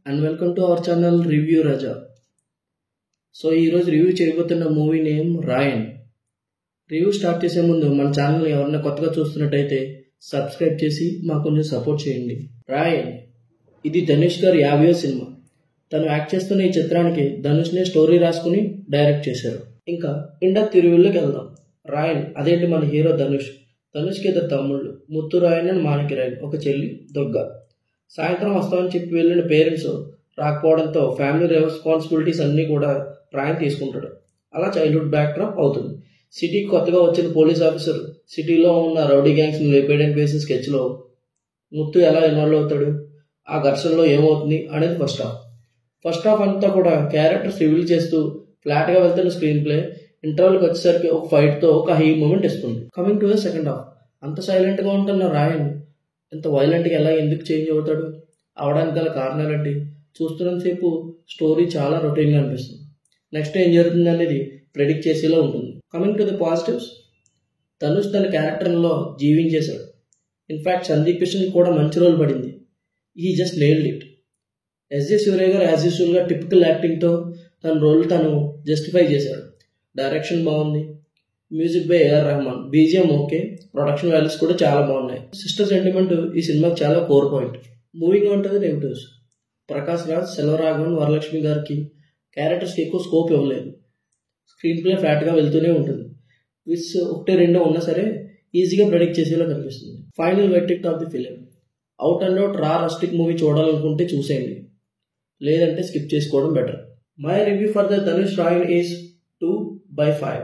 and welcome to our channel Review Raja. So ఈరోజు review చేయబోతున్న movie name రాయన్. Review start చేసే ముందు మన ఛానల్ని ఎవరైనా కొత్తగా చూస్తున్నట్టయితే సబ్స్క్రైబ్ చేసి మాకు కొంచెం సపోర్ట్ చేయండి. రాయన్ ఇది ధనుష్ గారి 50వ సినిమా. తను యాక్ట్ చేస్తున్న ఈ చిత్రానికి ధనుష్నే స్టోరీ రాసుకుని డైరెక్ట్ చేశారు. ఇంకా ఇండెప్త్ రివ్యూలోకి వెళ్దాం. రాయన్ అదేంటి మన హీరో ధనుష్కి ఇద్దరు తమ్ముళ్ళు, ముత్తు రాయన్ అండ్ మాణిక్య రాయన్, ఒక చెల్లి దుర్గా. సాయంత్రం వస్తామని చెప్పి వెళ్ళిన పేరెంట్స్ రాకపోవడంతో ఫ్యామిలీ రెస్పాన్సిబిలిటీస్ అన్నీ కూడా రాయన్ తీసుకుంటాడు. అలా చైల్డ్హుడ్ బ్యాక్డ్రాప్ అవుతుంది. సిటీకి కొత్తగా వచ్చిన పోలీస్ ఆఫీసర్ సిటీలో ఉన్న రౌడీ గ్యాంగ్స్ని లేపేయడానికి వేసిన స్కెచ్లో ముత్తు ఎలా ఇన్వాల్వ్ అవుతాడు, ఆ ఘర్షణలో ఏమవుతుంది అనేది ఫస్ట్ హాఫ్ అంతా కూడా క్యారెక్టర్స్ రివీల్ చేస్తూ ఫ్లాట్గా వెళ్తున్న స్క్రీన్ ప్లే ఇంటర్వల్కి వచ్చేసరికి ఒక ఫైట్తో ఒక హై మూమెంట్ ఇస్తుంది. Coming to the second half, అంత సైలెంట్గా ఉంటున్న రాయన్ ఇంత వైలెంట్గా ఎందుకు చేంజ్ అవుతాడు, అవడానికి గల కారణాలంటే చూస్తున్నంతసేపు స్టోరీ చాలా రొటీన్గా అనిపిస్తుంది. నెక్స్ట్ ఏం జరుగుతుంది అనేది ప్రెడిక్ట్ చేసేలా ఉంటుంది. Coming to the positives, Dhanush తన క్యారెక్టర్లో జీవించేశాడు. ఇన్ఫ్యాక్ట్ సందీప్ కిషన్ కూడా మంచి రోల్ పడింది. ఈ జస్ట్ నెయిల్డ్ ఇట్. ఎస్జే సూర్య గారు యాజ్ యూజువల్గా టిపికల్ యాక్టింగ్తో తన రోల్ తను జస్టిఫై చేశాడు. డైరెక్షన్ బాగుంది, music by A R Rahman, BGM okay, production values కూడా చాలా బాగున్నాయి. సిస్టర్ సెంటిమెంట్ ఈ సినిమాకి చాలా కోర్ పాయింట్. మూవింగ్ ఉంటుంది నెగిటివ్స్, ప్రకాష్ రాజ్, సెల్వరాఘవన్, వరలక్ష్మి గారికి క్యారెక్టర్స్కి ఎక్కువ స్కోప్ ఇవ్వలేదు. స్క్రీన్ ప్లే ఫ్లాట్గా వెళ్తూనే ఉంటుంది. విస్ 1-2 ఉన్నా సరే ఈజీగా ప్రెడిక్ట్ చేసేలా కనిపిస్తుంది. Final verdict of the film, out and out raw rustic movie చూడాలనుకుంటే చూసేయండి, లేదంటే స్కిప్ చేసుకోవడం better. My review for the Dhanush Raayan is 2/5.